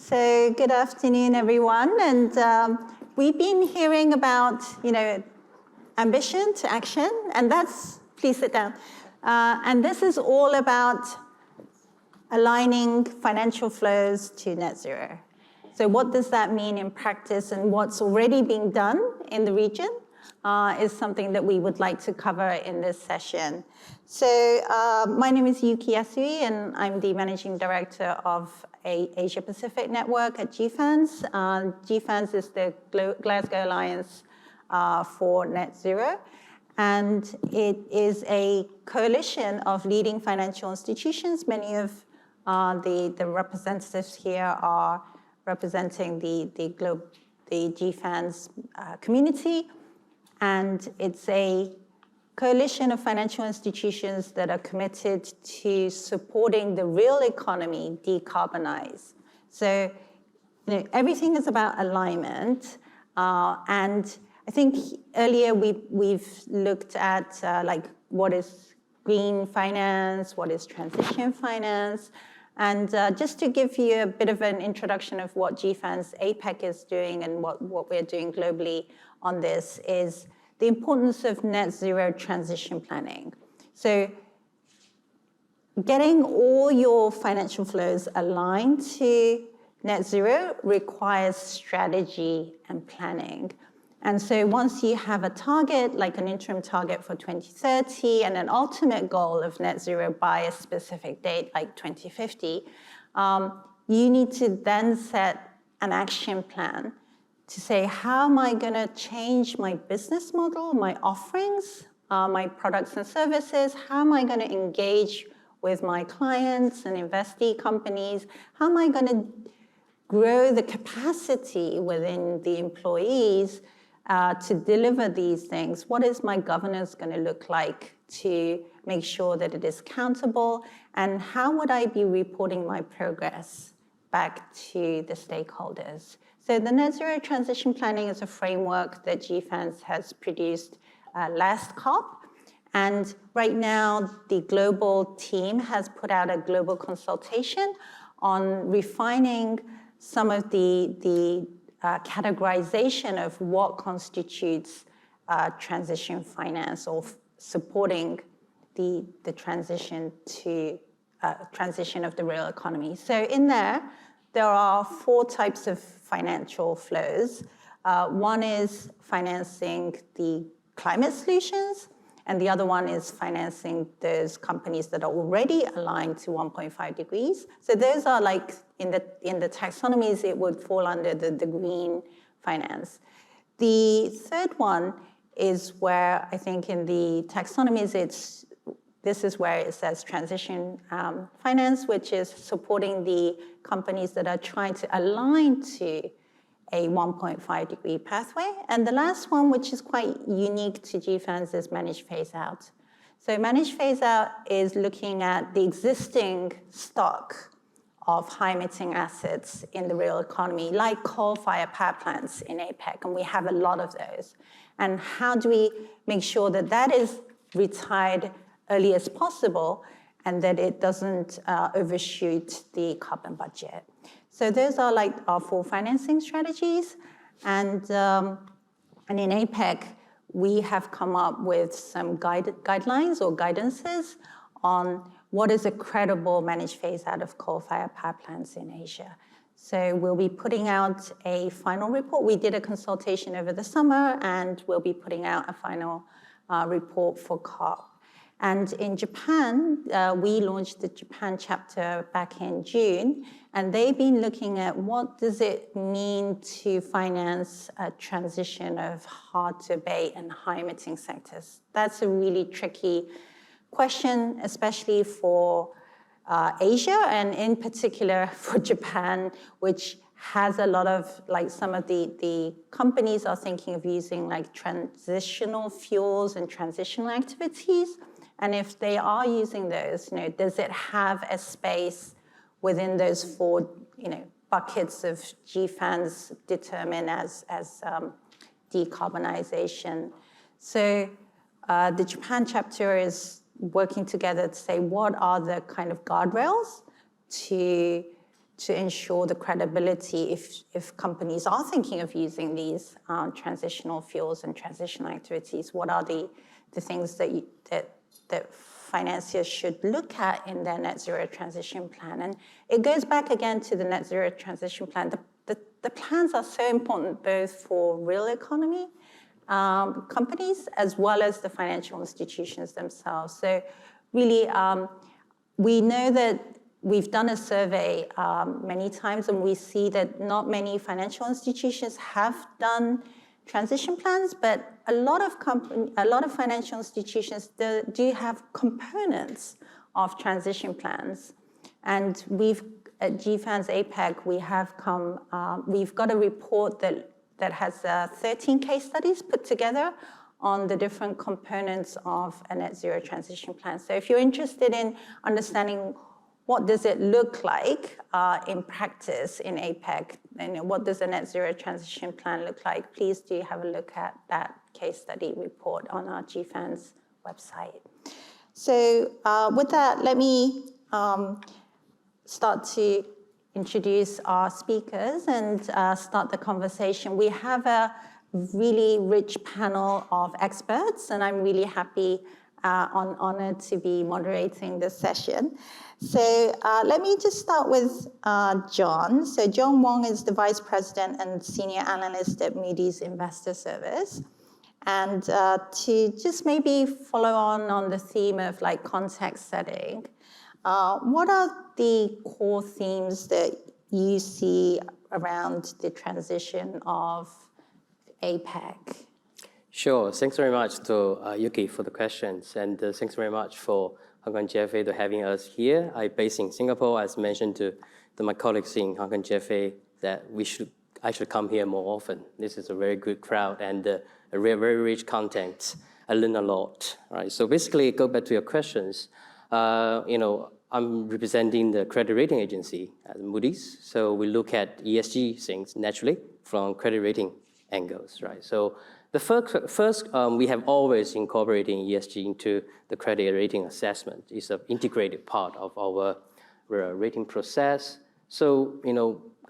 So good afternoon, everyone. And we've been hearing about, ambition to action, and please sit down. And this is all about aligning financial flows to net zero. So what does that mean in practice, and what's already being done in the region is something that we would like to cover in this session. So my name is Yuki, and I'm the Managing Director of Asia Pacific Network at GFANZ. GFANZ is the Glasgow Alliance for Net Zero, and it is a coalition of leading financial institutions. Many of the representatives here are representing the GFANZ community, and it's a coalition of financial institutions that are committed to supporting the real economy decarbonize. So, everything is about alignment, and I think earlier we've looked at what is green finance, what is transition finance, and just to give you a bit of an introduction of what GFANZ APEC is doing and what we're doing globally on this is the importance of net zero transition planning. So getting all your financial flows aligned to net zero requires strategy and planning. And so once you have a target, like an interim target for 2030 and an ultimate goal of net zero by a specific date, like 2050, you need to then set an action plan to say, how am I going to change my business model, my offerings, my products and services? How am I going to engage with my clients and investee companies? How am I going to grow the capacity within the employees to deliver these things? What is my governance going to look like to make sure that it is accountable? And how would I be reporting my progress back to the stakeholders? So the net zero transition planning is a framework that GFANZ has produced last COP. And right now, the global team has put out a global consultation on refining some of the categorization of what constitutes transition finance or supporting the transition to transition of the real economy. So in there are 4 types of financial flows. One is financing the climate solutions, and the other one is financing those companies that are already aligned to 1.5 degrees. So those are like, in the taxonomies, it would fall under the green finance. The third one is where I think in the taxonomies, this is where it says transition finance, which is supporting the companies that are trying to align to a 1.5 degree pathway. And the last one, which is quite unique to GFANZ, is managed phase out. So managed phase out is looking at the existing stock of high-emitting assets in the real economy, like coal-fired power plants in APEC, and we have a lot of those. And how do we make sure that that is retired early as possible and that it doesn't overshoot the carbon budget? So those are like our 4 financing strategies. And in APEC, we have come up with some guidelines or guidances on what is a credible managed phase out of coal-fired power plants in Asia. So we'll be putting out a final report. We did a consultation over the summer, and we'll be putting out a final report for COP. And in Japan, we launched the Japan chapter back in June, and they've been looking at what does it mean to finance a transition of hard-to-abate and high-emitting sectors. That's a really tricky question, especially for Asia, and in particular for Japan, which has a lot of, some of the companies are thinking of using transitional fuels and transitional activities. And if they are using those, does it have a space within those 4, buckets of GFANZ determined as decarbonization? So the Japan chapter is working together to say what are the kind of guardrails to to ensure the credibility if companies are thinking of using these transitional fuels and transitional activities, what are the things that financiers should look at in their net zero transition plan? And it goes back again to the net zero transition plan. The plans are so important both for real economy companies as well as the financial institutions themselves. So really, we know that we've done a survey many times, and we see that not many financial institutions have done transition plans, but a lot of financial institutions do have components of transition plans. And at GFANZ APEC, we've got a report that has 13 case studies put together on the different components of a net zero transition plan. So if you're interested in understanding what does it look like in practice in APEC, and what does a net zero transition plan look like, please do have a look at that case study report on our GFANZ website. So with that, let me start to introduce our speakers and start the conversation. We have a really rich panel of experts, and I'm really happy honored to be moderating this session. So let me just start with John. So John Wang is the Vice President and Senior Analyst at Moody's Investor Service. And to just maybe follow on the theme of like context setting, what are the core themes that you see around the transition of APEC? Sure. Thanks very much to Yuki for the questions, and thanks very much for HKGFA to having us here. I'm based in Singapore. As mentioned to my colleagues in HKGFA that I should come here more often. This is a very good crowd and a very rich content. I learned a lot. Right. So basically, go back to your questions. I'm representing the credit rating agency at Moody's. So we look at ESG things naturally from credit rating angles, right? So the first we have always incorporated ESG into the credit rating assessment. It's an integrated part of our rating process. So,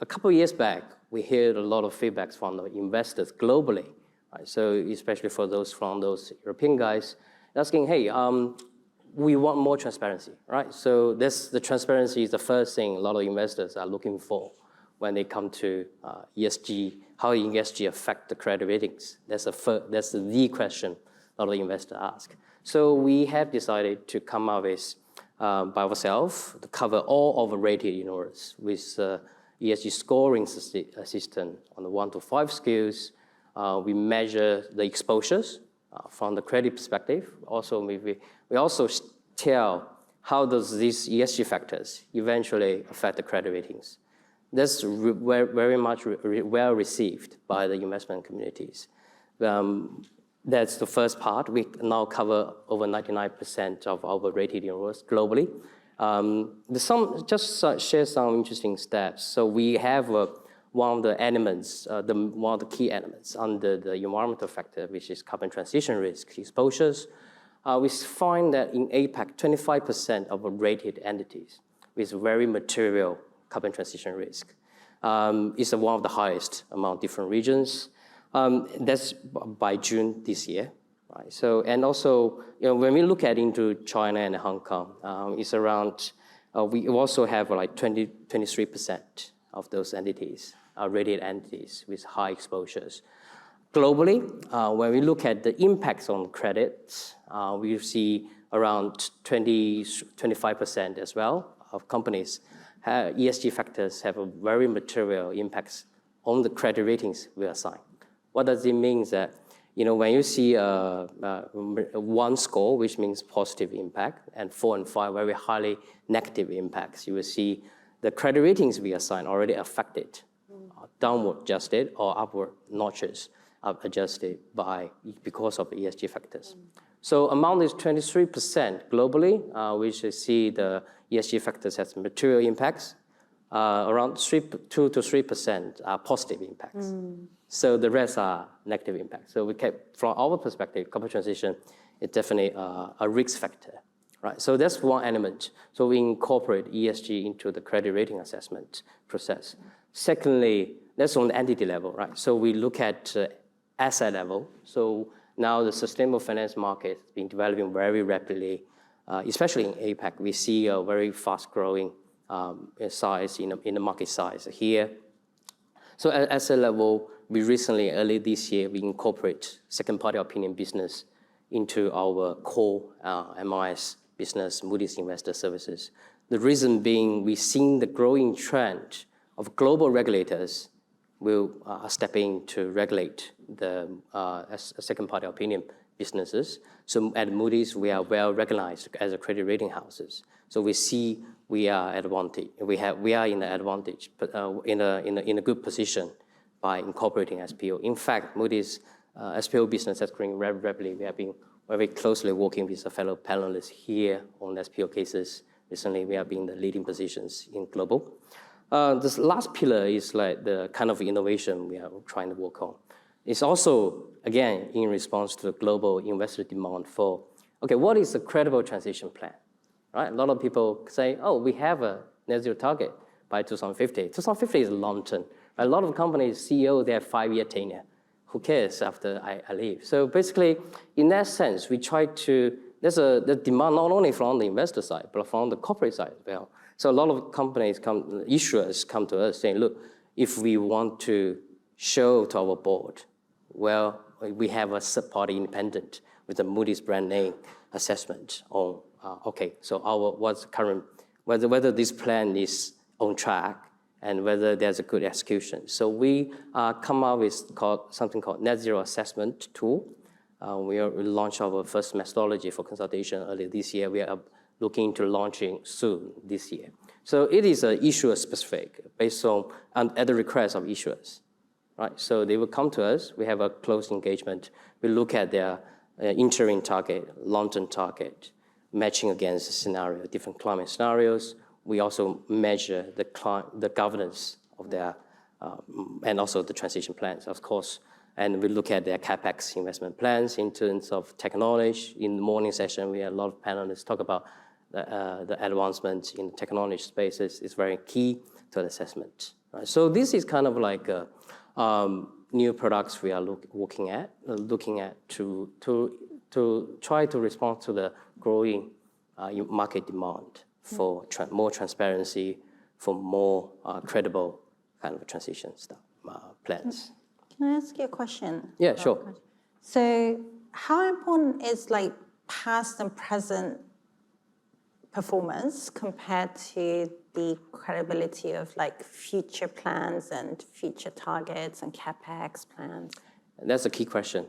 a couple of years back, we heard a lot of feedbacks from the investors globally, right? So especially for those European guys asking, hey, we want more transparency, right? So the transparency is the first thing a lot of investors are looking for when they come to ESG, how ESG affect the credit ratings. That's the question a lot of investors ask. So we have decided to come up with, by ourselves, to cover all of the rated universe with ESG scoring system on the 1 to 5 scales. We measure the exposures from the credit perspective. Also, we also tell how does these ESG factors eventually affect the credit ratings. That's very much well received by the investment communities. That's the first part. We now cover over 99% of our rated universe globally. Just share some interesting stats. So we have one of the elements, one of the key elements under the environmental factor, which is carbon transition risk exposures. We find that in APEC, 25% of rated entities with very material carbon transition risk is one of the highest among different regions. That's by June this year, right? So, and also, when we look into China and Hong Kong, it's around, we also have like 23% of those entities are rated entities with high exposures. Globally, when we look at the impacts on credits, we see around 25% as well of companies. ESG factors have a very material impacts on the credit ratings we assign. What does it mean? That when you see 1 score, which means positive impact, and 4 and 5 very highly negative impacts, you will see the credit ratings we assign already affected, downward adjusted or upward notches adjusted because of ESG factors. So among these 23% globally, we should see the ESG factors has material impacts. Around 2 to 3% are positive impacts. So the rest are negative impacts. So from our perspective, carbon transition is definitely a risk factor, right? So that's one element. So we incorporate ESG into the credit rating assessment process. Secondly, that's on the entity level, right? So we look at asset level. So now the sustainable finance market has been developing very rapidly, especially in APAC. We see a very fast growing size in the market size here. So at asset level, we recently, early this year, we incorporate second party opinion business into our core MIS business, Moody's Investor Services. The reason being, we've seen the growing trend of global regulators will step in to regulate the second-party opinion businesses. So at Moody's, we are well recognized as a credit rating houses. So we see we are at advantage. We are in the advantage, but in a good position by incorporating SPO. In fact, Moody's SPO business has grown rapidly. We have been very closely working with a fellow panelists here on SPO cases. Recently, we have been in the leading positions in global. This last pillar is like the kind of innovation we are trying to work on. It's also, again, in response to the global investor demand for, okay, what is a credible transition plan, right? A lot of people say, oh, we have a net zero target by 2050. 2050 is long term. A lot of companies, CEO, they have 5-year tenure. Who cares after I leave? So basically, in that sense, we try to, there's the demand not only from the investor side, but from the corporate side as well. So a lot of companies issuers come to us saying, look, if we want to show to our board, well, we have a third-party independent with a Moody's brand name assessment on, okay, so what's the current, whether this plan is on track and whether there's a good execution. So we come up with something called Net Zero Assessment Tool. We launched our first methodology for consultation earlier this year. We are looking into launching soon this year. So it is issuer specific based on, at the request of issuers, right? So they will come to us. We have a close engagement. We look at their interim target, long-term target, matching against the scenario, different climate scenarios. We also measure the governance of their, and also the transition plans, of course. And we look at their CapEx investment plans in terms of technology. In the morning session, we had a lot of panelists talk about the advancements in technology spaces is very key to the assessment. Right? So this is kind of like new products we are looking at to try to respond to the growing market demand for more transparency, for more credible kind of transition stuff, plans. Can I ask you a question? Yeah, sure. So how important is like past and present performance compared to the credibility of like future plans and future targets and CapEx plans? That's a key question.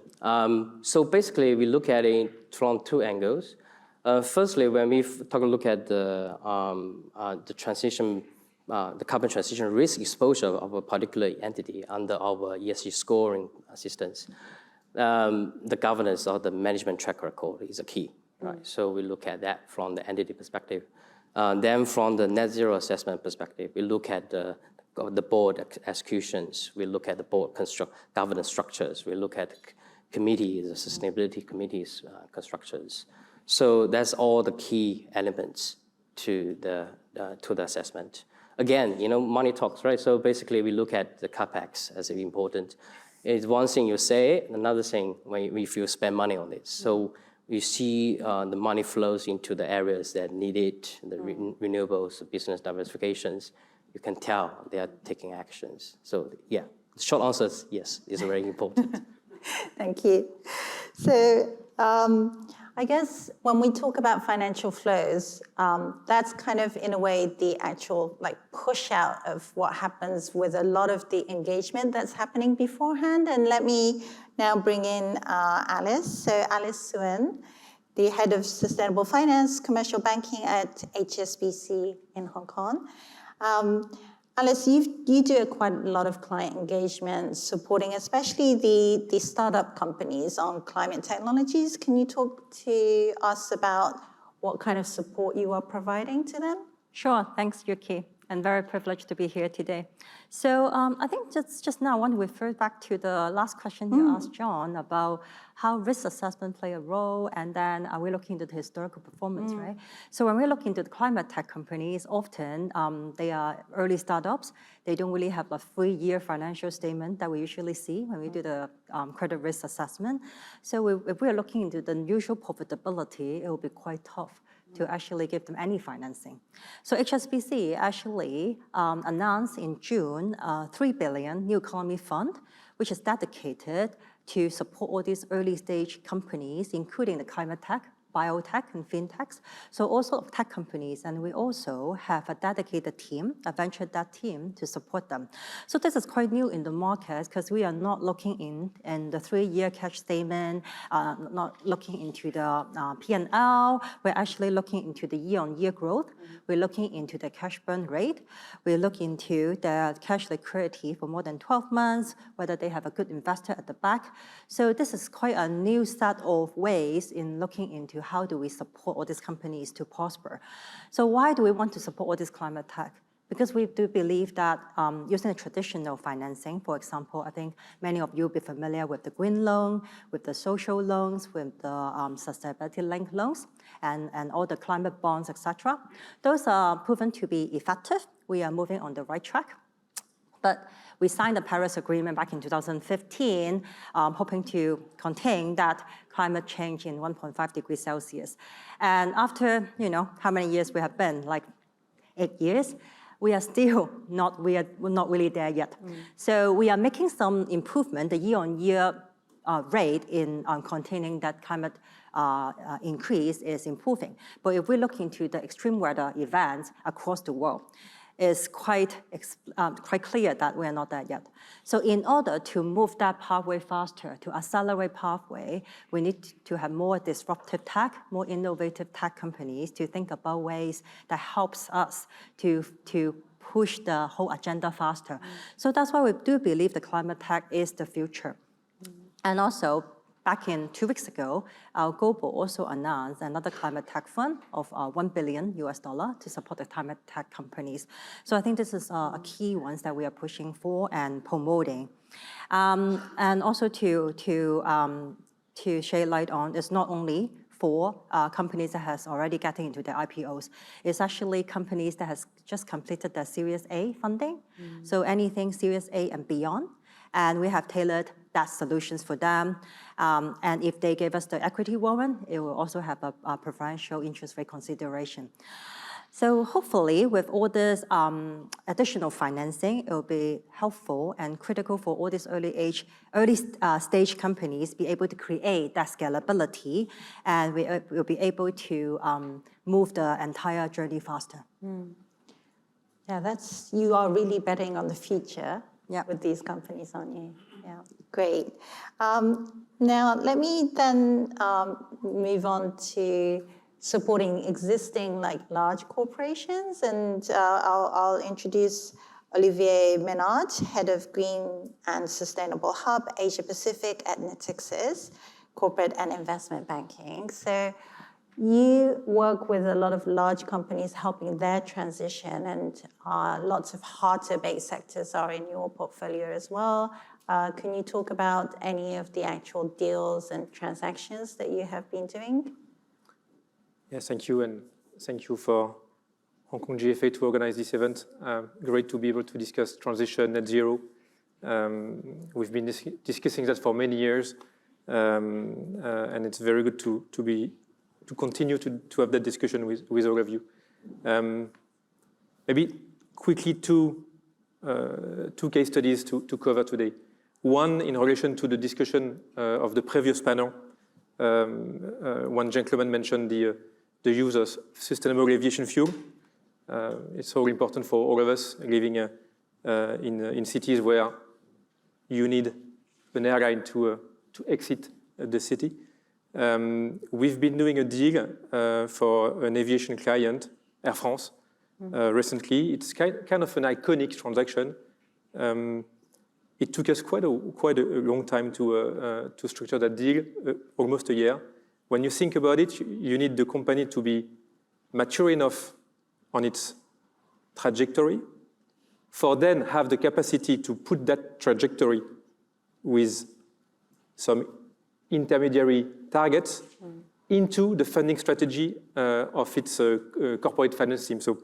So basically, we look at it from two angles. Firstly, when we look at the transition, the carbon transition risk exposure of a particular entity under our ESG scoring assistance, the governance or the management track record is a key, right? So we look at that from the entity perspective. Then from the net zero assessment perspective, we look at the board executions. We look at the board governance structures. We look at committees, the sustainability committees structures. So that's all the key elements to the assessment. Again, money talks, right? So basically, we look at the CapEx as important. It's one thing you say, another thing if you spend money on it. So you see the money flows into the areas that need it, the renewables, the business diversifications. You can tell they are taking actions. So yeah, the short answer is yes, it's very important. Thank you. So I guess when we talk about financial flows, that's kind of in a way the actual like push out of what happens with a lot of the engagement that's happening beforehand. And let me now bring in Alice. So Alice Suen, the head of sustainable finance, commercial banking at HSBC in Hong Kong. Alice, you do quite a lot of client engagement, supporting especially the startup companies on climate technologies. Can you talk to us about what kind of support you are providing to them? Sure, thanks, Yuki. and very privileged to be here today. So I think just now I want to refer back to the last question you asked John about how risk assessment play a role, and then are we looking into the historical performance, right? So when we look into the climate tech companies, often they are early startups. They don't really have a 3-year financial statement that we usually see when we do the credit risk assessment. So if we're looking into the usual profitability, it will be quite tough to actually give them any financing. So HSBC actually announced in June a $3 billion new economy fund, which is dedicated to support all these early stage companies, including the climate tech, biotech, and fintechs. So also tech companies, and we also have a dedicated team, a venture debt team to support them. So this is quite new in the market because we are not looking in the 3-year cash statement, not looking into the P&L. We're actually looking into the year-on-year growth. We're looking into the cash burn rate. We look into the cash liquidity for more than 12 months, whether they have a good investor at the back. So this is quite a new set of ways in looking into how do we support all these companies to prosper. So why do we want to support all this climate tech? Because we do believe that using a traditional financing, for example, I think many of you will be familiar with the green loan, with the social loans, with the sustainability-linked loans, and all the climate bonds, etc. Those are proven to be effective. We are moving on the right track. But we signed the Paris Agreement back in 2015, hoping to contain that climate change in 1.5 degrees Celsius. And after, how many years we have been, like 8 years, we are still not really there yet. So we are making some improvement. The year-on-year rate in containing that climate increase is improving. But if we look into the extreme weather events across the world, it's quite clear that we are not there yet. So in order to move that pathway faster, to accelerate pathway, we need to have more disruptive tech, more innovative tech companies to think about ways that helps us to push the whole agenda faster. So that's why we do believe the climate tech is the future. And also, back in 2 weeks ago, our Global also announced another climate tech fund of $1 billion to support the climate tech companies. So I think this is a key ones that we are pushing for and promoting. And also to shed light on, it's not only for companies that has already gotten into the IPOs. It's actually companies that has just completed their Series A funding. So anything Series A and beyond. And we have tailored that solutions for them. And if they give us the equity warrant, it will also have a preferential interest rate consideration. So hopefully, with all this additional financing, it will be helpful and critical for all these early stage companies be able to create that scalability, and we will be able to move the entire journey faster. Yeah, you are really betting on the future. Yeah, with these companies, aren't you? Yeah, great. Now, let me then move on to supporting existing large corporations, and I'll introduce Olivier Ménard, Head of Green and Sustainable Hub, Asia Pacific at Natixis, Corporate and Investment Banking. So you work with a lot of large companies helping their transition, and lots of hard-to-abate sectors are in your portfolio as well. Can you talk about any of the actual deals and transactions that you have been doing? Yes, thank you, and thank you for Hong Kong GFA to organize this event. Great to be able to discuss transition, net zero. We've been discussing that for many years, and it's very good to continue to have that discussion with all of you. Maybe quickly two case studies to cover today. One in relation to the discussion of the previous panel. One gentleman mentioned the use of sustainable aviation fuel. It's so important for all of us living in cities where you need an airline to exit the city. We've been doing a deal for an aviation client, Air France, recently. It's kind of an iconic transaction. It took us quite a long time to structure that deal, almost a year. When you think about it, you need the company to be mature enough on its trajectory, for then have the capacity to put that trajectory with some intermediary targets into the funding strategy of its corporate finance team. So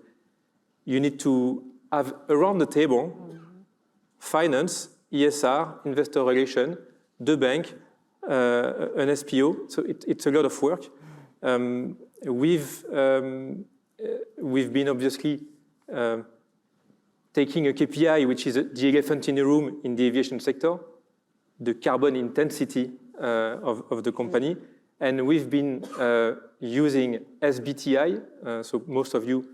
you need to have around the table finance, ESR, investor relation, the bank, an SPO. So it's a lot of work. We've been obviously taking a KPI, which is the elephant in the room in the aviation sector, the carbon intensity of the company. And we've been using SBTI. So most of you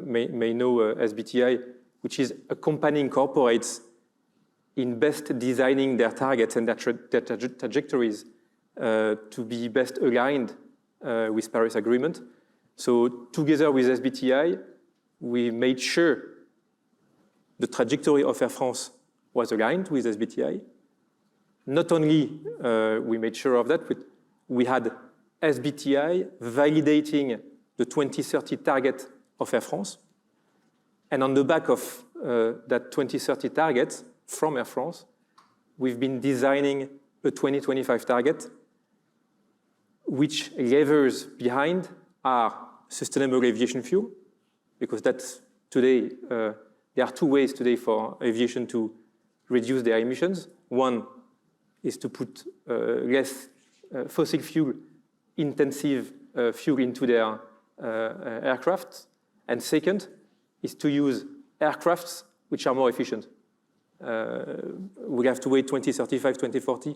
may know SBTI, which is accompanying corporates in best designing their targets and their trajectories to be best aligned with Paris Agreement. So together with SBTI, we made sure the trajectory of Air France was aligned with SBTI. Not only we made sure of that, but we had SBTI validating the 2030 target of Air France. And on the back of that 2030 target from Air France, we've been designing a 2025 target, which levers behind are sustainable aviation fuel, because that's today, there are two ways today for aviation to reduce their emissions. One is to put less fossil fuel intensive fuel into their aircraft. And second is to use aircrafts which are more efficient. We have to wait 2035, 2040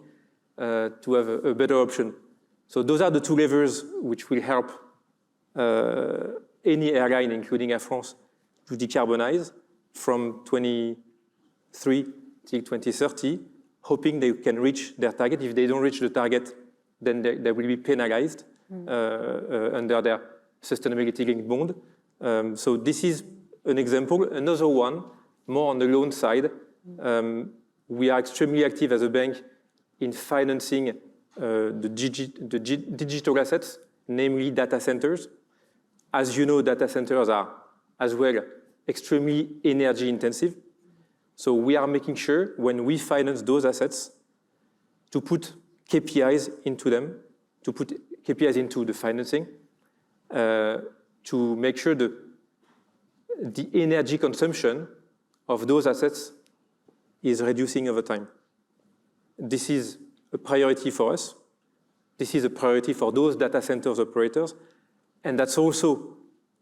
to have a better option. So those are the two levers which will help any airline, including Air France, to decarbonize from 2023 till 2030, hoping they can reach their target. If they don't reach the target, then they will be penalized under their sustainability-linked bond. So this is an example. Another one, more on the loan side. We are extremely active as a bank in financing the digital assets, namely data centers. As you know, data centers are as well extremely energy intensive. So we are making sure when we finance those assets to put KPIs into them, to put KPIs into the financing, to make sure the energy consumption of those assets is reducing over time. This is a priority for us. This is a priority for those data centers operators. And that's also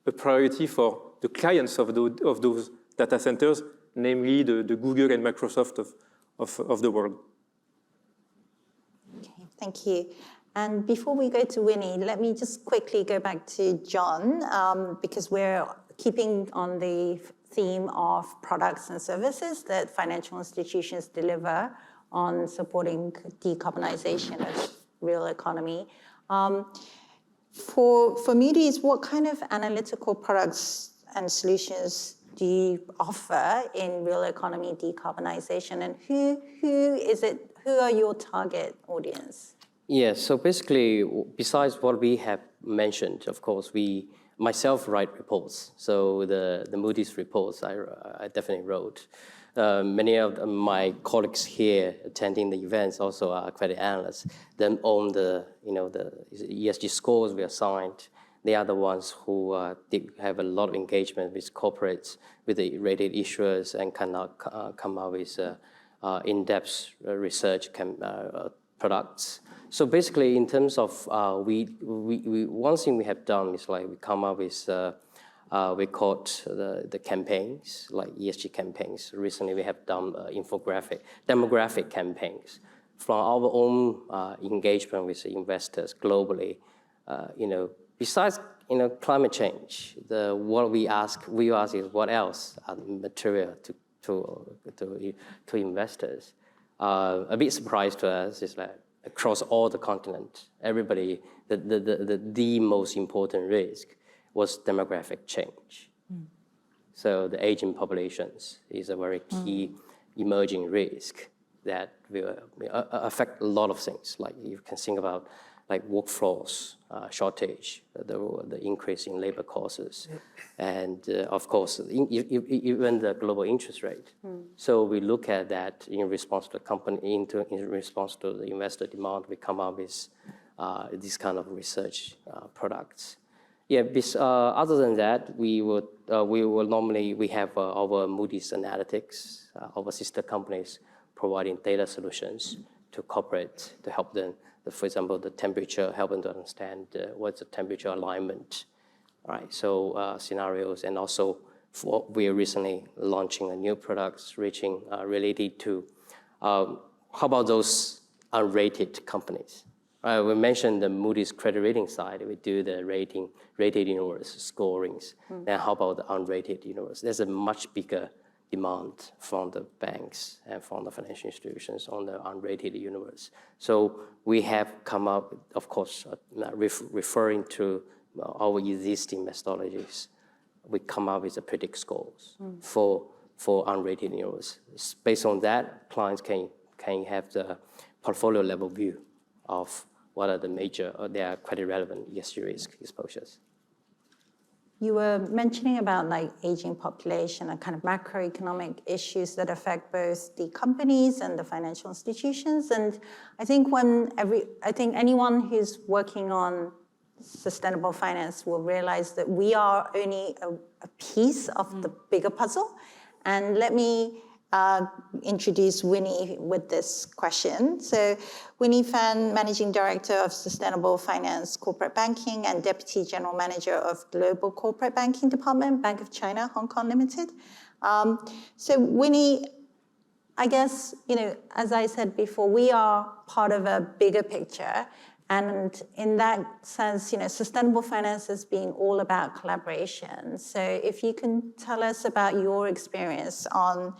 a priority for the clients of those data centers, namely the Google and Microsoft of the world. Okay, thank you. And before we go to Winnie, let me just quickly go back to John, because we're keeping on the theme of products and services that financial institutions deliver on supporting decarbonization of real economy. For Moody's, what kind of analytical products and solutions do you offer in real economy decarbonization, and who are your target audience? Yeah, so basically, besides what we have mentioned, of course, myself write reports. So the Moody's reports I definitely wrote. Many of my colleagues here attending the events also are credit analysts. Them own the ESG scores we assigned. They are the ones who have a lot of engagement with corporates, with the rated issuers, and cannot come out with in-depth research products. So basically, in terms of one thing we have done is like we come up with we caught the campaigns, like ESG campaigns. Recently, we have done demographic campaigns from our own engagement with the investors globally. Besides climate change, what we ask is what else are material to investors. A bit surprise to us is that across all the continent, everybody the most important risk was demographic change. So the aging populations is a very key emerging risk that will affect a lot of things. Like you can think about like workforce shortage, the increase in labor costs, and of course, even the global interest rate. So we look at that in response to the company, in response to the investor demand, we come up with this kind of research products. Yeah, other than that, we have our Moody's Analytics, our sister companies providing data solutions to corporate to help them. For example, the temperature, helping to understand what's the temperature alignment, right? So scenarios, and also we are recently launching a new products related to how about those unrated companies? We mentioned the Moody's credit rating side. We do the rated universe scorings. Then how about the unrated universe? There's a much bigger demand from the banks and from the financial institutions on the unrated universe. So we have come up, of course, referring to our existing methodologies, we come up with the predict scores for unrated universe. Based on that, clients can have the portfolio level view of what are the major their credit relevant ESG risk exposures. You were mentioning about like aging population and kind of macroeconomic issues that affect both the companies and the financial institutions. And I think anyone who's working on sustainable finance will realize that we are only a piece of the bigger puzzle. And let me introduce Winnie with this question. So Winnie Fan, Managing Director of Sustainable Finance Corporate Banking and Deputy General Manager of Global Corporate Banking Department, Bank of China, Hong Kong Limited. So Winnie, I guess, as I said before, we are part of a bigger picture. And in that sense, sustainable finance has been all about collaboration. So if you can tell us about your experience on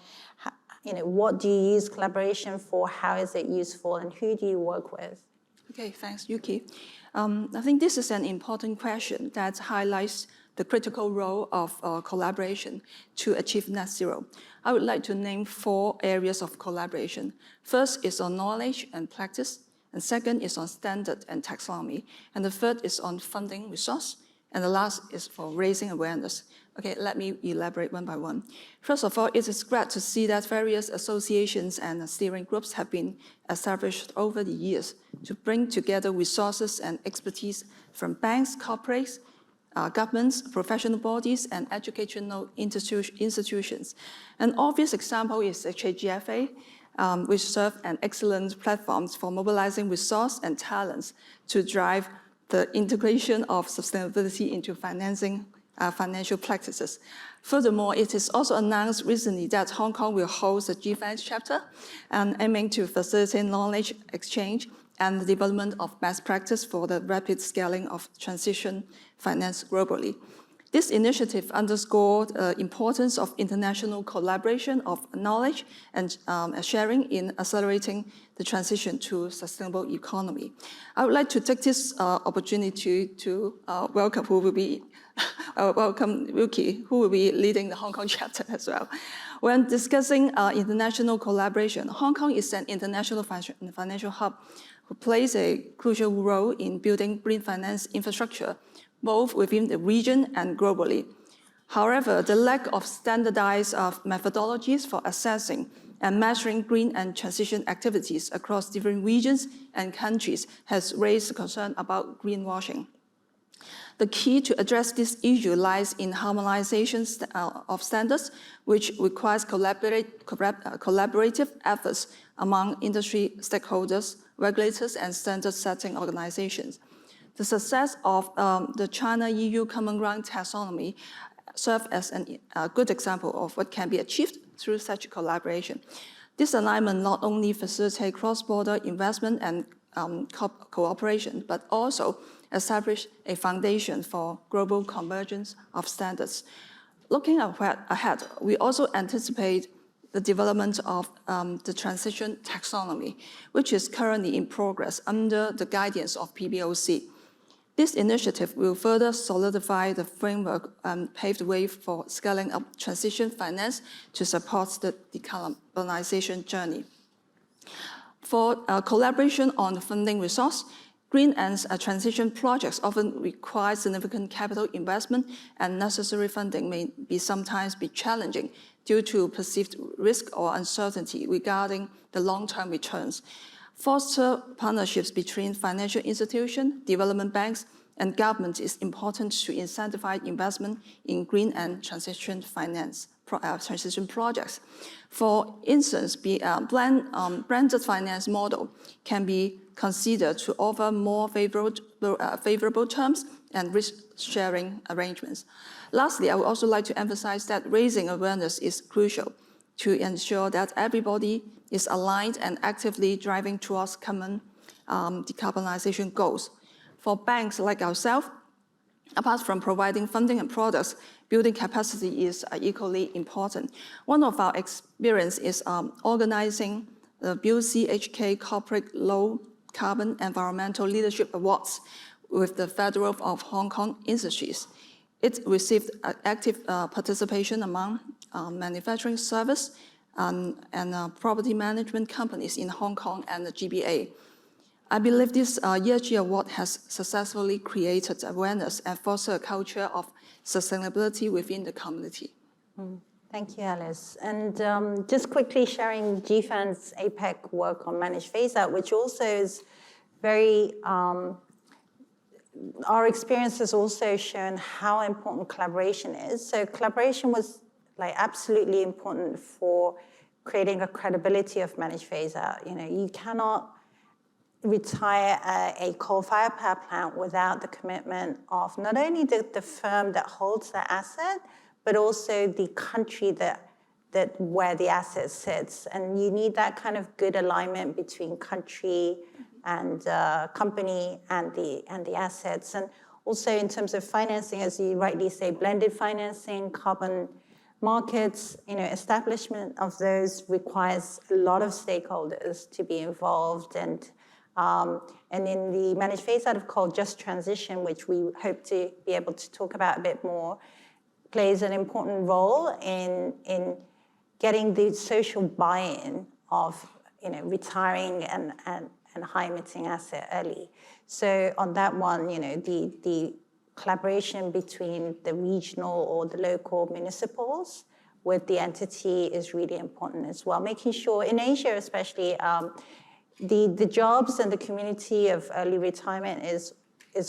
what do you use collaboration for, how is it useful, and who do you work with? Okay, thanks, Yuki. I think this is an important question that highlights the critical role of collaboration to achieve net zero. I would like to name 4 areas of collaboration. First is on knowledge and practice, and second is on standard and taxonomy, and the third is on funding resource, and the last is for raising awareness. Okay, let me elaborate one by one. First of all, it is great to see that various associations and steering groups have been established over the years to bring together resources and expertise from banks, corporates, governments, professional bodies, and educational institutions. An obvious example is HKGFA, which serve an excellent platform for mobilizing resource and talents to drive the integration of sustainability into financial practices. Furthermore, it is also announced recently that Hong Kong will host a GFANZ chapter, aiming to facilitate knowledge exchange and the development of best practice for the rapid scaling of transition finance globally. This initiative underscored the importance of international collaboration of knowledge and sharing in accelerating the transition to sustainable economy. I would like to take this opportunity to welcome Yuki, who will be leading the Hong Kong chapter as well. When discussing international collaboration, Hong Kong is an international financial hub who plays a crucial role in building green finance infrastructure, both within the region and globally. However, the lack of standardized methodologies for assessing and measuring green and transition activities across different regions and countries has raised concern about greenwashing. The key to address this issue lies in harmonization of standards, which requires collaborative efforts among industry stakeholders, regulators, and standard-setting organizations. The success of the China-EU Common Ground Taxonomy serves as a good example of what can be achieved through such collaboration. This alignment not only facilitates cross-border investment and cooperation, but also establish a foundation for global convergence of standards. Looking ahead, we also anticipate the development of the transition taxonomy, which is currently in progress under the guidance of PBOC. This initiative will further solidify the framework and pave the way for scaling up transition finance to support the decarbonization journey. For collaboration on funding resource, Green and transition projects often require significant capital investment, and necessary funding may sometimes be challenging due to perceived risk or uncertainty regarding the long-term returns. Foster partnerships between financial institutions, development banks, and government is important to incentivize investment in green and transition finance transition projects. For instance, blended finance model can be considered to offer more favorable terms and risk-sharing arrangements. Lastly, I would also like to emphasize that raising awareness is crucial to ensure that everybody is aligned and actively driving towards common decarbonization goals. For banks like ourselves, apart from providing funding and products, building capacity is equally important. One of our experience is organizing the BOCHK Corporate Low Carbon Environmental Leadership Awards with the Federal of Hong Kong Industries. It received active participation among manufacturing service and property management companies in Hong Kong and the GBA. I believe this ESG award has successfully created awareness and fostered a culture of sustainability within the community. Thank you, Alice. And just quickly sharing GFANZ APEC work on managed phase-out, which also is very, our experience has also shown how important collaboration is. So collaboration was absolutely important for creating a credibility of managed phase-out. You cannot retire a coal-fired power plant without the commitment of not only the firm that holds the asset, but also the country that where the asset sits. And you need that kind of good alignment between country and company and the assets. And also in terms of financing, as you rightly say, blended financing, carbon markets, establishment of those requires a lot of stakeholders to be involved. And in the managed phase-out of coal, just transition, which we hope to be able to talk about a bit more, plays an important role in getting the social buy-in of retiring and high-emitting asset early. So on that one, the collaboration between the regional or the local municipals with the entity is really important as well. Making sure, in Asia especially, the jobs and the community of early retirement is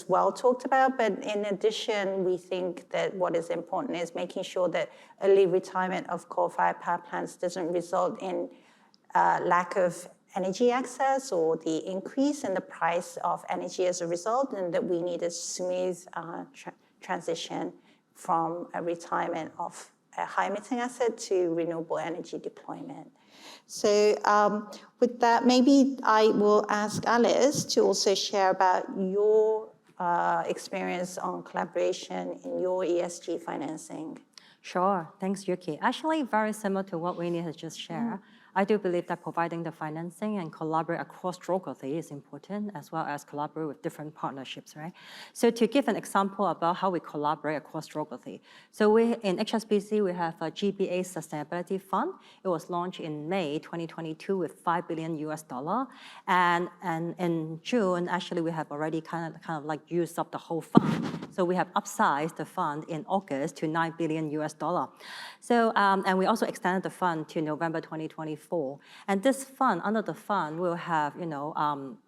well talked about, but in addition, we think that what is important is making sure that early retirement of coal-fired power plants doesn't result in lack of energy access or the increase in the price of energy as a result, and that we need a smooth transition from a retirement of a high-emitting asset to renewable energy deployment. So with that, maybe I will ask Alice to also share about your experience on collaboration in your ESG financing. Sure, thanks, Yuki. Actually, very similar to what Winnie has just shared. I do believe that providing the financing and collaborate across geography is important, as well as collaborate with different partnerships, right? So to give an example about how we collaborate across geography. So in HSBC, we have a GBA Sustainability Fund. It was launched in May 2022 with $5 billion US. And in June, actually, we have already kind of like used up the whole fund. So we have upsized the fund in August to $9 billion US. So, and we also extended the fund to November 2024. And this fund, under the fund, will have,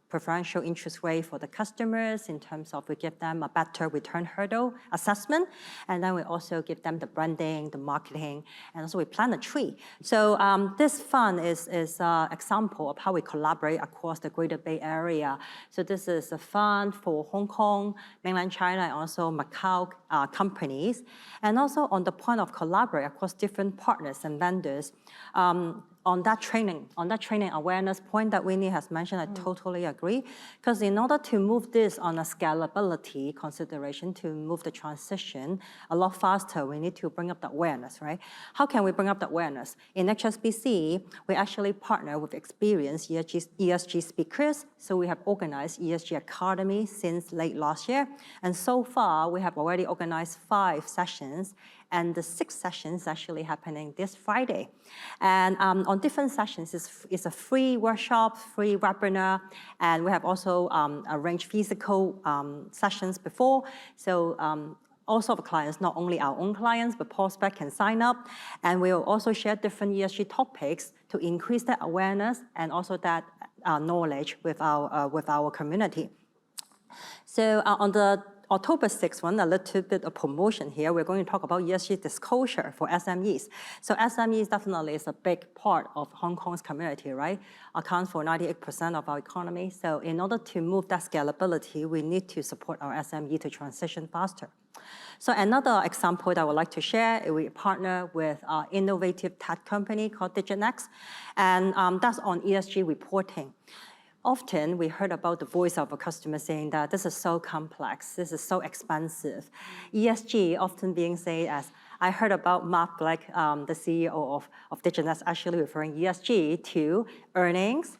preferential interest rate for the customers in terms of we give them a better return hurdle assessment. And then we also give them the branding, the marketing, and also we plant a tree. So this fund is an example of how we collaborate across the Greater Bay Area. So this is a fund for Hong Kong, mainland China, and also Macau companies. And also on the point of collaborate across different partners and vendors, on that training awareness point that Winnie has mentioned, I totally agree. Because in order to move this on a scalability consideration, to move the transition a lot faster, we need to bring up the awareness, right? How can we bring up the awareness? In HSBC, we actually partner with experienced ESG speakers. So we have organized ESG Academy since late last year. And so far, we have already organized 5 sessions And the 6 sessions actually happening this Friday. And on different sessions, it's a free workshop, free webinar, and we have also arranged physical sessions before. So all sorts of clients, not only our own clients, but prospects can sign up. And we'll also share different ESG topics to increase that awareness and also that knowledge with our community. So on the October 6th one, a little bit of promotion here. We're going to talk about ESG disclosure for SMEs. So SMEs definitely is a big part of Hong Kong's community, right? Accounts for 98% of our economy. So in order to move that scalability, we need to support our SME to transition faster. So another example that I would like to share, we partner with an innovative tech company called DigitNext, and that's on ESG reporting. Often we heard about the voice of a customer saying that this is so complex, this is so expensive. ESG often being said as, I heard about Mark Black, the CEO of DigitNext, actually referring ESG to earnings,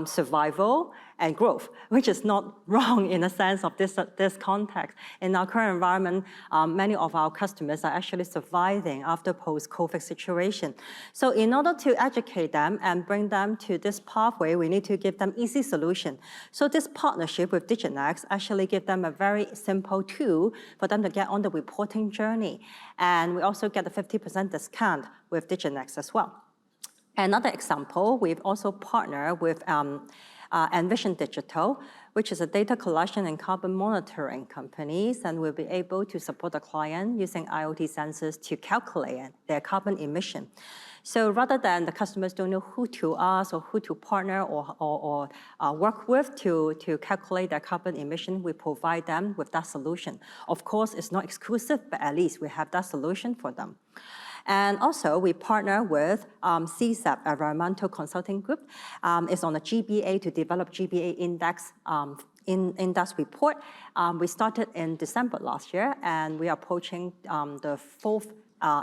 survival, and growth, which is not wrong in a sense of this context. In our current environment, many of our customers are actually surviving after post-COVID situation. So in order to educate them and bring them to this pathway, we need to give them easy solution. So this partnership with DigitNext actually give them a very simple tool for them to get on the reporting journey. And we also get a 50% discount with DigitNext as well. Another example, we've also partnered with Envision Digital, which is a data collection and carbon monitoring companies, and we'll be able to support the client using IoT sensors to calculate their carbon emission. So rather than the customers don't know who to ask or who to partner or work with to calculate their carbon emission, we provide them with that solution. Of course, it's not exclusive, but at least we have that solution for them. And also, we partner with CSAP, Environmental Consulting Group. It's on a GBA to develop GBA index index report. We started in December last year, and we are approaching the 4th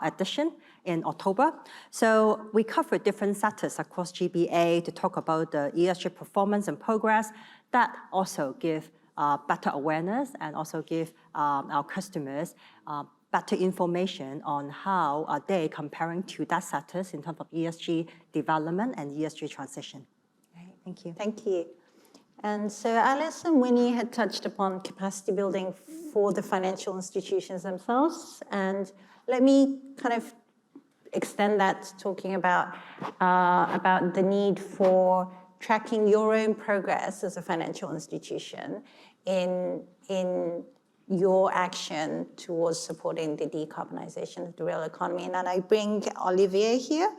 edition in October. So we cover different sectors across GBA to talk about the ESG performance and progress. That also give better awareness and also give our customers better information on how are they comparing to that sectors in terms of ESG development and ESG transition. Right, thank you. Thank you. And so Alice and Winnie had touched upon capacity building for the financial institutions themselves. And let me kind of extend that, talking about the need for tracking your own progress as a financial institution in your action towards supporting the decarbonization of the real economy. And then I bring Olivier here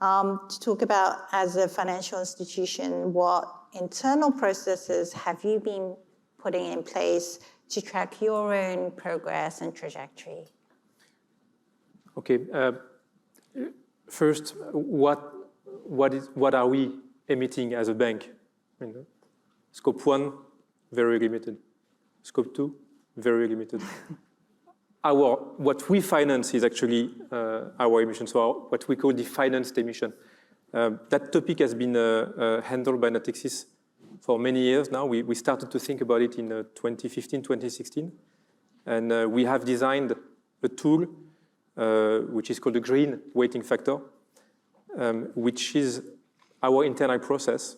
to talk about, as a financial institution, what internal processes have you been putting in place to track your own progress and trajectory? Okay. First, what are we emitting as a bank? Scope 1, very limited. Scope 2, very limited. What we finance is actually our emissions, so what we call the financed emission. That topic has been handled by Natixis for many years now. We started to think about it in 2015, 2016. And we have designed a tool which is called the green weighting factor, which is our internal process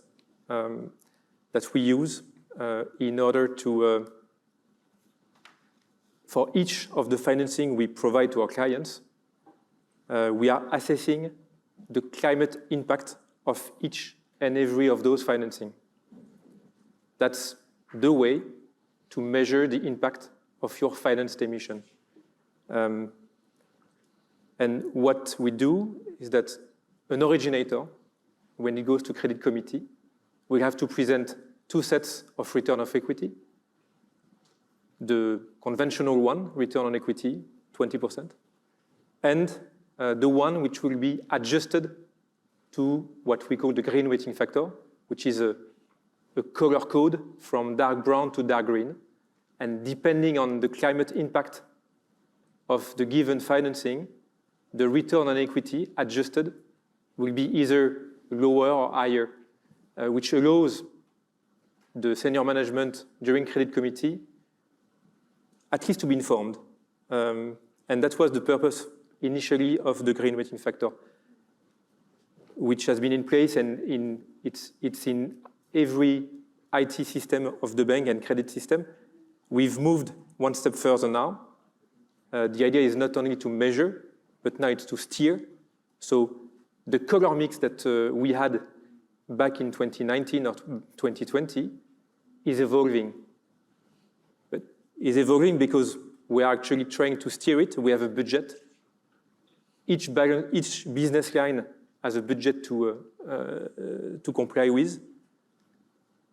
that we use in order to for each of the financing we provide to our clients, we are assessing the climate impact of each and every of those financing. That's the way to measure the impact of your financed emission. And what we do is that an originator, when he goes to credit committee, will have to present 2 sets of return of equity. The conventional one, return on equity, 20%, and the one which will be adjusted to what we call the green weighting factor, which is a color code from dark brown to dark green. And depending on the climate impact of the given financing, the return on equity adjusted will be either lower or higher, which allows the senior management during credit committee at least to be informed. And that was the purpose initially of the green weighting factor, which has been in place, and it's in every IT system of the bank and credit system. We've moved one step further now. The idea is not only to measure, but now it's to steer. So the color mix that we had back in 2019 or 2020 is evolving. But is evolving because we are actually trying to steer it. We have a budget. Each business line has a budget to comply with.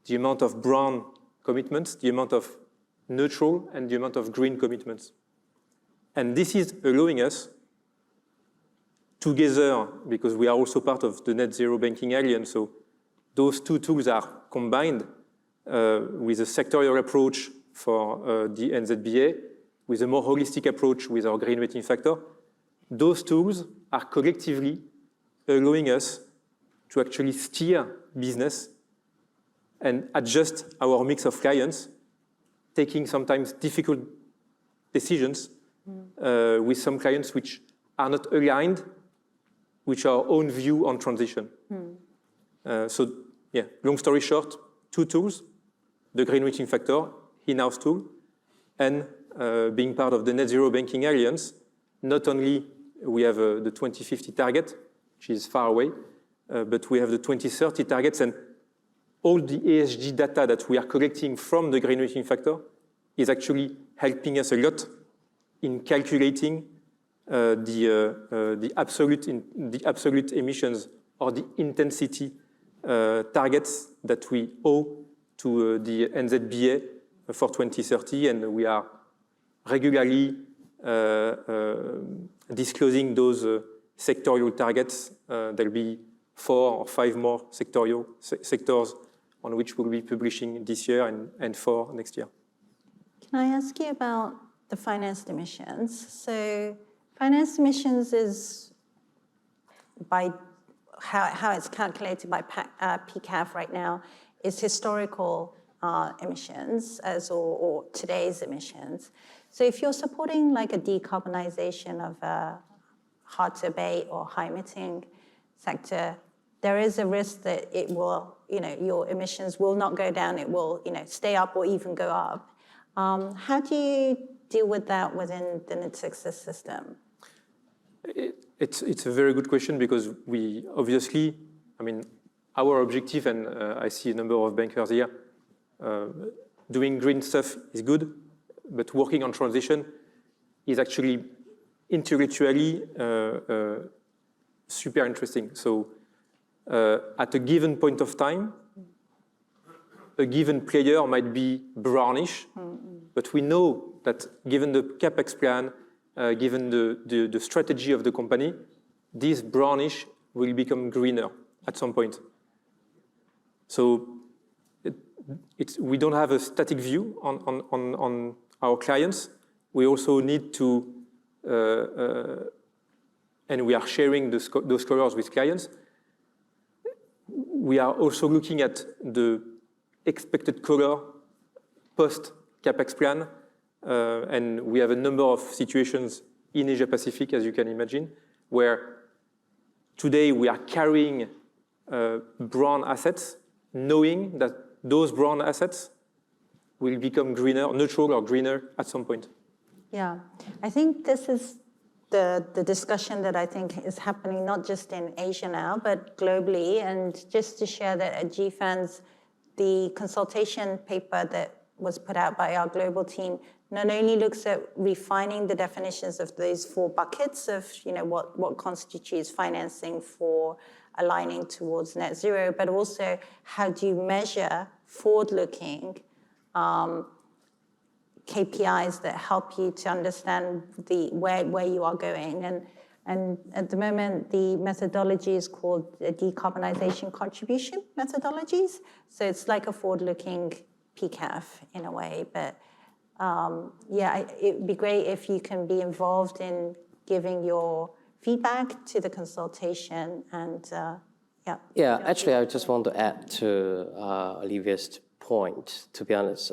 The amount of brown commitments, the amount of neutral, and the amount of green commitments. And this is allowing us together, because we are also part of the Net Zero Banking Alliance, so those two tools are combined with a sectorial approach for the NZBA, with a more holistic approach with our green weighting factor. Those tools are collectively allowing us to actually steer business and adjust our mix of clients, taking sometimes difficult decisions with some clients which are not aligned with our own view on transition. So, yeah, long story short, two tools, the green weighting factor, in-house tool, and being part of the Net Zero Banking Alliance, not only we have the 2050 target, which is far away, but we have the 2030 targets, and all the ESG data that we are collecting from the green weighting factor is actually helping us a lot in calculating the absolute emissions or the intensity targets that we owe to the NZBA for 2030, and we are regularly disclosing those sectorial targets. There'll be 4 or 5 more sectorial sectors on which we'll be publishing this year and 4 next year. Can I ask you about the financed emissions? So financed emissions is by how it's calculated by PCAF right now is historical emissions or today's emissions. So if you're supporting like a decarbonization of a hard to abate or high emitting sector, there is a risk that it will, your emissions will not go down, it will, stay up or even go up. How do you deal with that within the Natixis system? It's a very good question, because we obviously, our objective, and I see a number of bankers here, doing green stuff is good, but working on transition is actually intellectually super interesting. So at a given point of time, a given player might be brownish, but we know that given the CapEx plan, given the strategy of the company, this brownish will become greener at some point. So we don't have a static view on our clients. We also need to, and we are sharing those colors with clients. We are also looking at the expected color post-CapEx plan, and we have a number of situations in Asia Pacific, as you can imagine, where today we are carrying brown assets, knowing that those brown assets will become greener, neutral or greener at some point. Yeah, I think this is the discussion that I think is happening not just in Asia now, but globally. And just to share that at GFANZ, the consultation paper that was put out by our global team not only looks at refining the definitions of those 4 buckets of what constitutes financing for aligning towards net zero, but also how do you measure forward-looking KPIs that help you to understand where you are going. And at the moment, the methodology is called the decarbonization contribution methodologies. So it's like a forward-looking PCAF in a way. But it'd be great if you can be involved in giving your feedback to the consultation and Yeah, actually, I just want to add to Olivier's point, to be honest.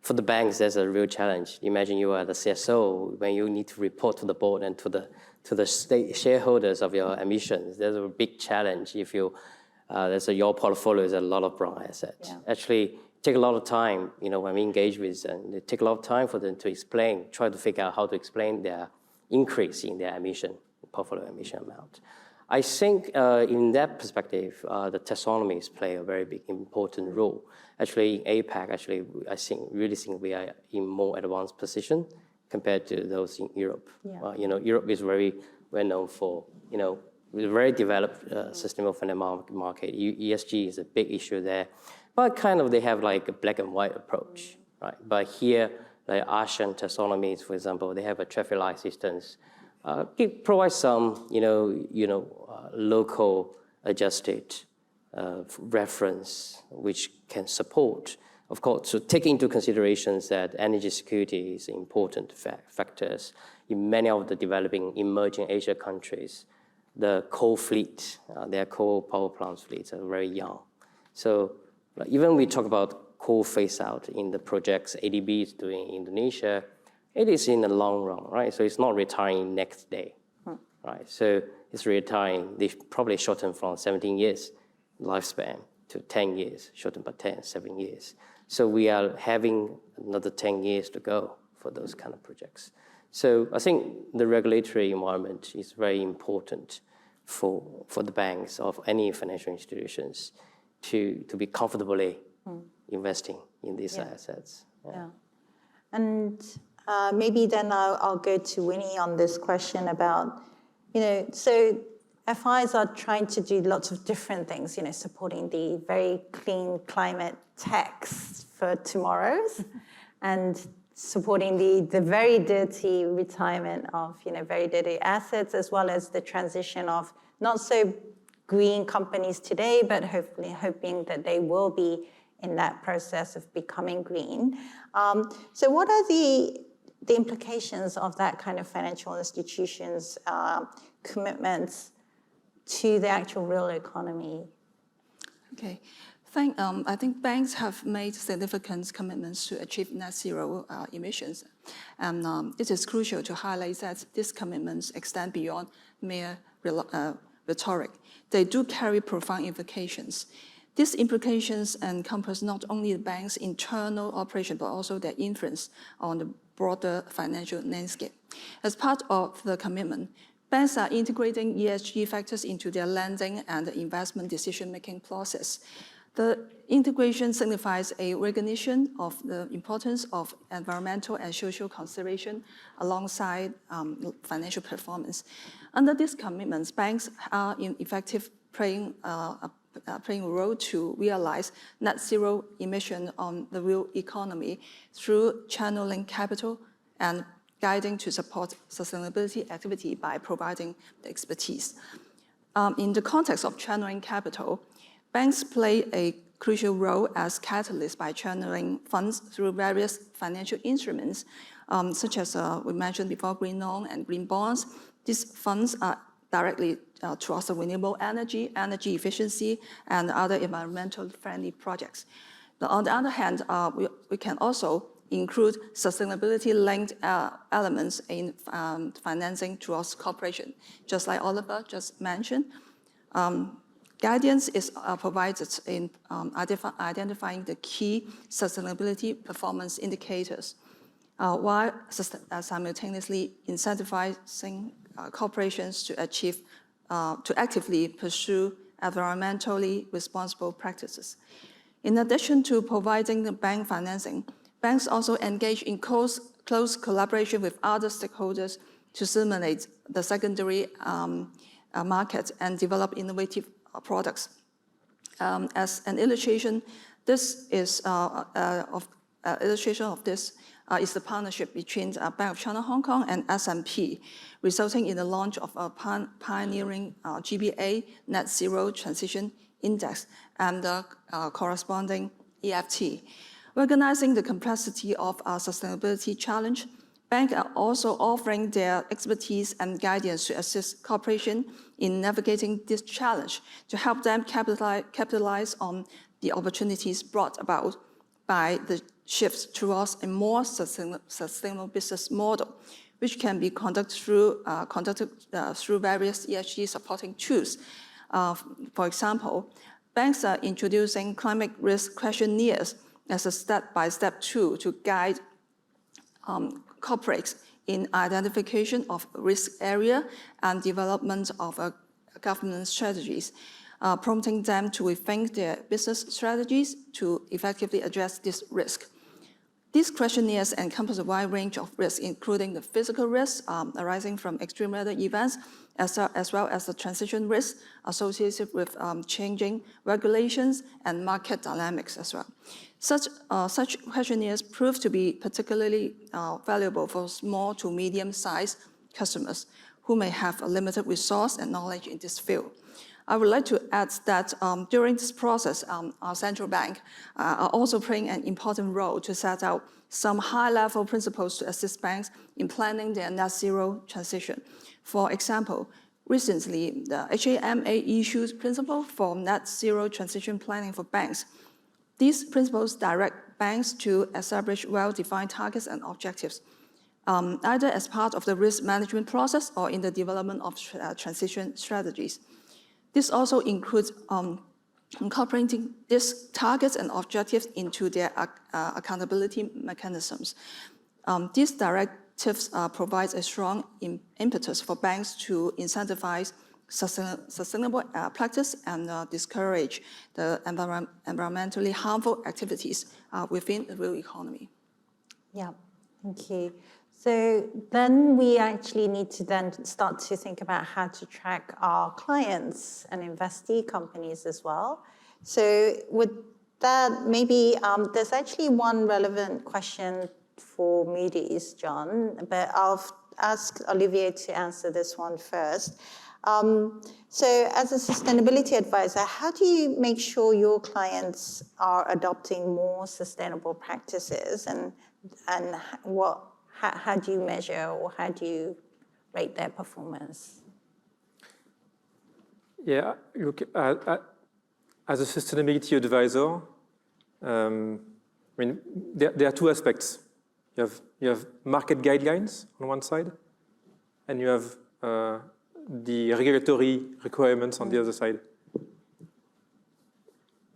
For the banks, there's a real challenge. Imagine you are the CSO when you need to report to the board and to to the state shareholders of your emissions. There's a big challenge if you, your portfolio is a lot of brown assets. Yeah. Actually, take a lot of time, when we engage with them, it take a lot of time for them to explain, try to figure out how to explain their increase in their portfolio emission amount. I think in that perspective, the taxonomies play a very big, important role. Actually, in APAC, I really think we are in more advanced position compared to those in Europe. Yeah. Europe is very well known for, with a very developed sustainable finance market. ESG is a big issue there. But they have like a black and white approach, right? But here, like ASEAN taxonomies, for example, they have a traffic light systems. Provide some, local adjusted reference, which can support, of course, to take into considerations that energy security is important factors. In many of the developing emerging Asia countries, the coal fleet, their coal power plant fleets are very young. So even we talk about coal phase out in the projects ADB is doing in Indonesia, it is in the long run, right? So it's not retiring next day, right? So it's retiring, they probably shorten from 17 years lifespan to 10 years, shortened by 7 years. So we are having another 10 years to go for those kind of projects. So I think the regulatory environment is very important for the banks of any financial institutions to be comfortably investing in these assets. Yeah. And maybe then I'll go to Winnie on this question about, so FIs are trying to do lots of different things, supporting the very clean climate techs for tomorrow's and supporting the very dirty retirement of, very dirty assets, as well as the transition of not so green companies today, but hopefully hoping that they will be in that process of becoming green. So what are the implications of that kind of financial institutions' commitments to the actual real economy? Okay. I think banks have made significant commitments to achieve net zero emissions. And it is crucial to highlight that these commitments extend beyond mere rhetoric. They do carry profound implications. These implications encompass not only the bank's internal operation, but also their influence on the broader financial landscape. As part of the commitment, banks are integrating ESG factors into their lending and investment decision-making process. The integration signifies a recognition of the importance of environmental and social consideration alongside financial performance. Under these commitments, banks are in effective playing a role to realize net zero emission on the real economy through channeling capital and guiding to support sustainability activity by providing the expertise. In the context of channeling capital, banks play a crucial role as catalysts by channeling funds through various financial instruments, such as we mentioned before, green loan and green bonds. These funds are directly towards renewable energy, energy efficiency, and other environmental friendly projects. But on the other hand, we can also include sustainability-linked elements in financing towards cooperation, just like Oliver just mentioned. Guidance is provided in identifying the key sustainability performance indicators, while simultaneously incentivizing corporations to actively pursue environmentally responsible practices. In addition to providing the bank financing, banks also engage in close collaboration with other stakeholders to stimulate the secondary market and develop innovative products. As an illustration, illustration of this is the partnership between Bank of China Hong Kong and S&P, resulting in the launch of a pioneering GBA Net Zero Transition Index and the corresponding EFT. Recognizing the complexity of our sustainability challenge, banks are also offering their expertise and guidance to assist corporations in navigating this challenge to help them capitalize on the opportunities brought about by the shift towards a more sustainable business model. which can be conducted through various ESG supporting tools. For example, banks are introducing climate risk questionnaires as a step-by-step tool to guide corporates in identification of risk area and development of governance strategies, prompting them to rethink their business strategies to effectively address this risk. These questionnaires encompass a wide range of risks, including the physical risks arising from extreme weather events, as well as the transition risks associated with changing regulations and market dynamics as well. Such questionnaires prove to be particularly valuable for small to medium-sized customers who may have a limited resource and knowledge in this field. I would like to add that during this process, our central bank are also playing an important role to set out some high-level principles to assist banks in planning their net zero transition. For example, recently, the HAMA issued principles for net zero transition planning for banks. These principles direct banks to establish well-defined targets and objectives, either as part of the risk management process or in the development of transition strategies. This also includes incorporating these targets and objectives into their accountability mechanisms. These directives provide a strong impetus for banks to incentivize sustainable practice and discourage the environmentally harmful activities within the real economy. Yeah, thank you. So then we actually need to then start to think about how to track our clients and investee companies as well. So with that, maybe there's actually one relevant question for Moody's, John, but I'll ask Olivier to answer this one first. So as a sustainability advisor, how do you make sure your clients are adopting more sustainable practices, and how do you measure or how do you rate their performance? Yeah, look, as a sustainability advisor, I mean, there are two aspects. You have market guidelines on one side, and you have the regulatory requirements on the other side.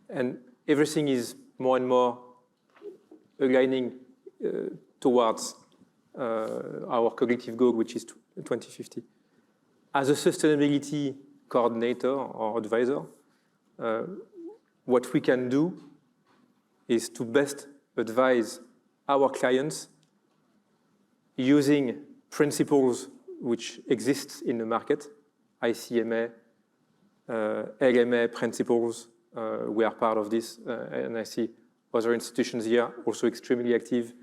And everything is more and more aligning towards our collective goal, which is 2050. As a sustainability coordinator or advisor, what we can do is to best advise our clients using principles which exist in the market, ICMA, LMA principles. We are part of this, and I see other institutions here also extremely active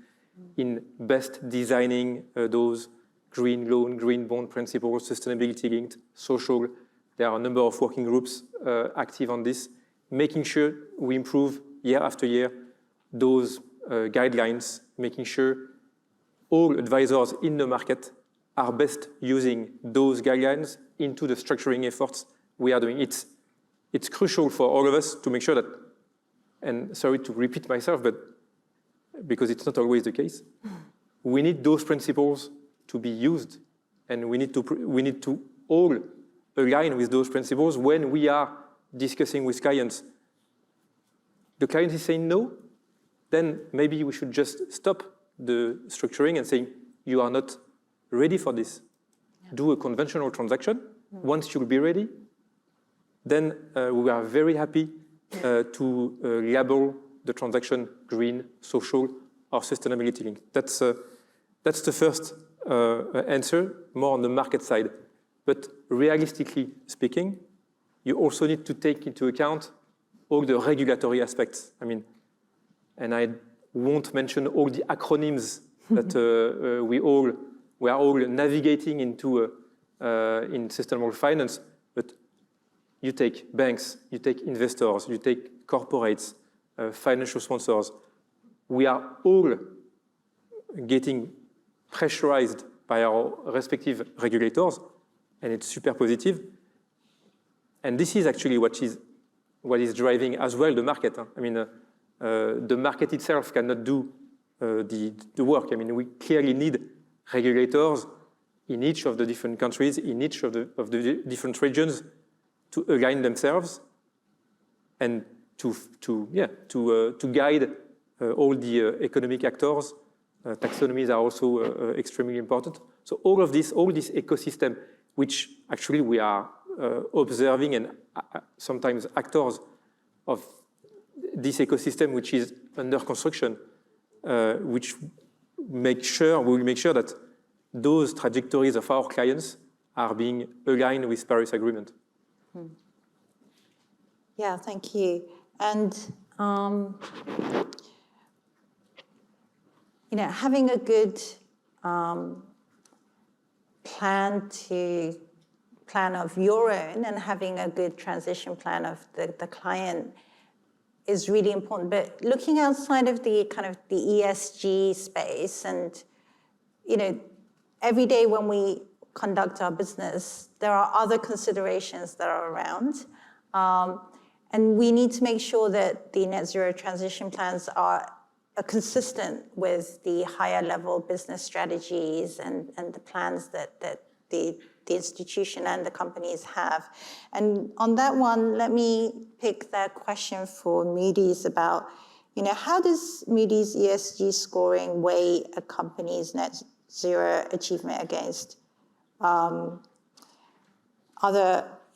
in best designing those green loan, green bond principles, sustainability linked, social. There are a number of working groups active on this, making sure we improve year after year those guidelines, making sure all advisors in the market are best using those guidelines into the structuring efforts we are doing. It's crucial for all of us to make sure that, and sorry to repeat myself, but because it's not always the case, we need those principles to be used, and we need to all align with those principles when we are discussing with clients. The client is saying no, then maybe we should just stop the structuring and saying, you are not ready for this. Yeah. Do a conventional transaction. Yeah. Once you'll be ready, then we are very happy to label the transaction green, social, or sustainability linked. That's the first answer, more on the market side. But realistically speaking, you also need to take into account all the regulatory aspects. I mean, and I won't mention all the acronyms that we are all navigating into in sustainable finance, but you take banks, you take investors, you take corporates, financial sponsors. We are all getting pressurized by our respective regulators, and it's super positive. And this is actually what is driving as well the market. I mean, the market itself cannot do the work. I mean, we clearly need regulators in each of the different countries, in each of the different regions, to align themselves and to guide all the economic actors. Taxonomies are also extremely important. So all this ecosystem, which actually we are observing and sometimes actors of this ecosystem, which is under construction, which we will make sure that those trajectories of our clients are being aligned with Paris Agreement. Yeah, thank you. And having a good plan of your own and having a good transition plan of the client is really important. But looking outside of the kind of the ESG space, and every day when we conduct our business, there are other considerations that are around. And we need to make sure that the net zero transition plans are consistent with the higher level business strategies and the plans that the institution and the companies have. And on that one, let me pick that question for Moody's about, how does Moody's ESG scoring weigh a company's net zero achievement against other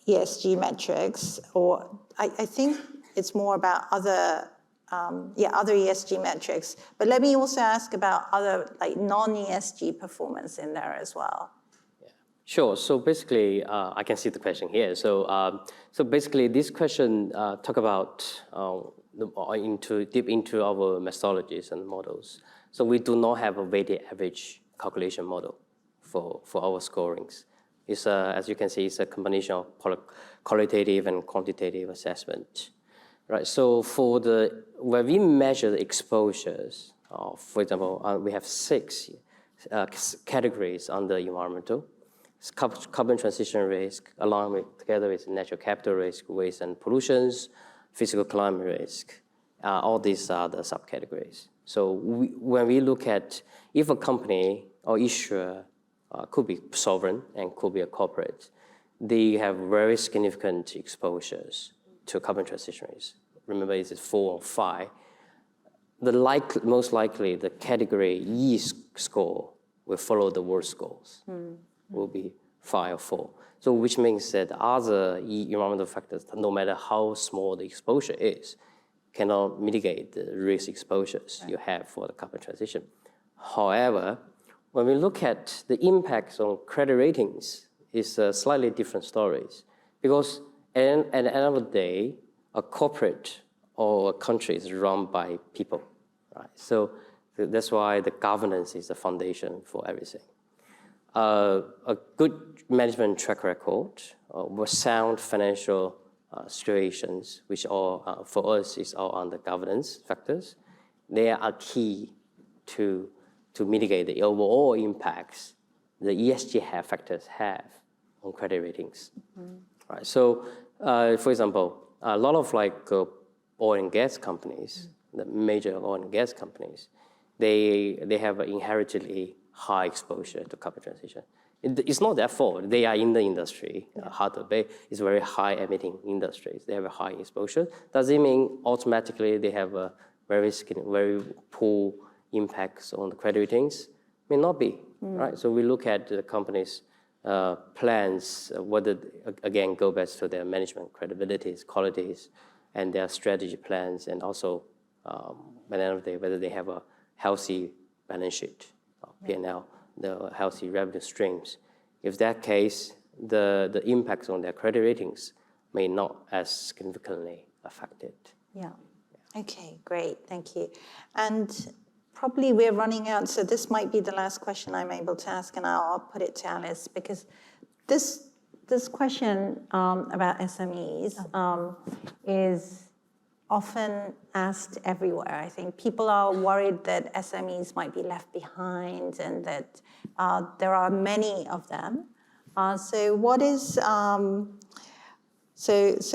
ESG metrics? Or I think it's more about other ESG metrics. But let me also ask about other non-ESG performance in there as well. Yeah. Sure. So basically, I can see the question here. So basically, this question talk about deep into our methodologies and models. So we do not have a weighted average calculation model for our scorings. It's as you can see, it's a combination of qualitative and quantitative assessment. Right, so when we measure the exposures, for example, we have 6 categories under environmental. It's carbon transition risk, together with natural capital risk, waste and pollutions, physical climate risk. All these are the subcategories. So when we look at if a company or issuer could be sovereign and could be a corporate, they have very significant exposures to carbon transition risk. Remember, it's 4 or 5. Most likely, the category E score will follow the worst scores. Will be 5 or 4. So which means that other environmental factors, no matter how small the exposure is, cannot mitigate the risk exposures you have for the carbon transition. However, when we look at the impacts on credit ratings, it's slightly different stories. Because at the end of the day, a corporate or a country is run by people, right? So that's why the governance is the foundation for everything. A good management track record with sound financial situations, which all for us is all on the governance factors. They are key to mitigate the overall impacts the ESG factors have on credit ratings. Right. So, for example, a lot of oil and gas companies, the major oil and gas companies, they have an inherently high exposure to carbon transition. It's not their fault. They are in the industry. Hard Bay is very high emitting industries. They have a high exposure. Does it mean automatically they have a very poor impacts on the credit ratings? May not be, right? So we look at the company's plans, whether, again, go back to their management credibilities, qualities, and their strategy plans, and also, by the end of the day, whether they have a healthy balance sheet, P&L, the healthy revenue streams. If that case, the impacts on their credit ratings may not as significantly affected. Yeah. Okay, great, thank you. And probably we're running out, so this might be the last question I'm able to ask, and I'll put it to Alice, because this question about SMEs is often asked everywhere. I think people are worried that SMEs might be left behind and that there are many of them. So what is, so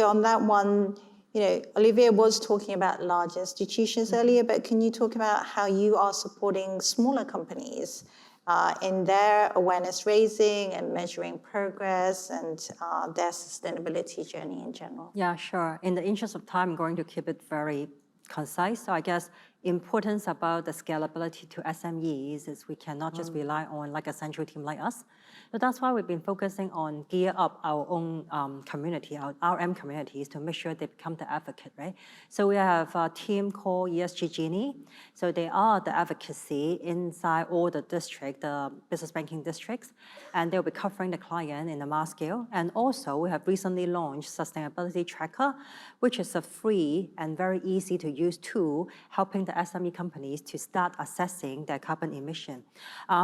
on that one, Olivier was talking about large institutions earlier, but can you talk about how you are supporting smaller companies in their awareness raising and measuring progress and their sustainability journey in general. Yeah, sure. In the interest of time, I'm going to keep it very concise. So I guess importance about the scalability to SMEs is we cannot just rely on like a central team like us. So that's why we've been focusing on gear up our own community, our RM communities, to make sure they become the advocate, right? So we have a team called ESG Genie. So they are the advocacy inside all the district, the business banking districts, and they'll be covering the client in a mass scale. And also we have recently launched Sustainability Tracker, which is a free and very easy to use tool helping the SME companies to start assessing their carbon emission.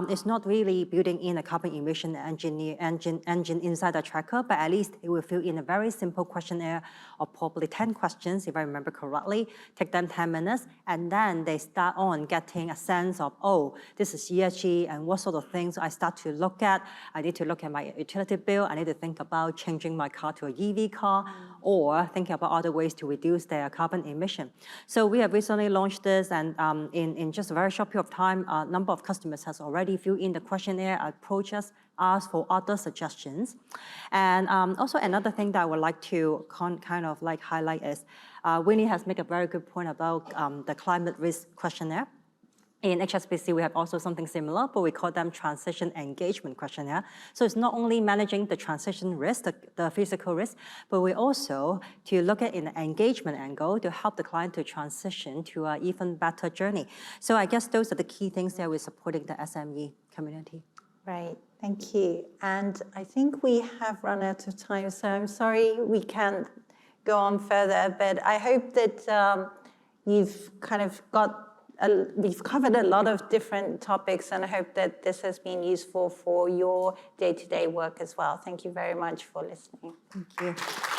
It's not really building in a carbon emission engine inside the tracker, but at least it will fill in a very simple questionnaire of probably 10 questions, if I remember correctly, take them 10 minutes, and then they start on getting a sense of, oh, this is ESG, and what sort of things I start to look at. I need to look at my utility bill. I need to think about changing my car to an EV car, or thinking about other ways to reduce their carbon emission. So we have recently launched this, and in just a very short period of time, a number of customers has already filled in the questionnaire, approached us, asked for other suggestions. And also another thing that I would like to kind of like highlight is, Winnie has made a very good point about the climate risk questionnaire. In HSBC, we have also something similar, but we call them transition engagement questionnaire. So it's not only managing the transition risk, the physical risk, but we also to look at in the engagement angle to help the client to transition to an even better journey. So I guess those are the key things that we're supporting the SME community. Right, thank you. And I think we have run out of time, so I'm sorry we can't go on further, but I hope that you've kind of we've covered a lot of different topics, and I hope that this has been useful for your day-to-day work as well. Thank you very much for listening. Thank you.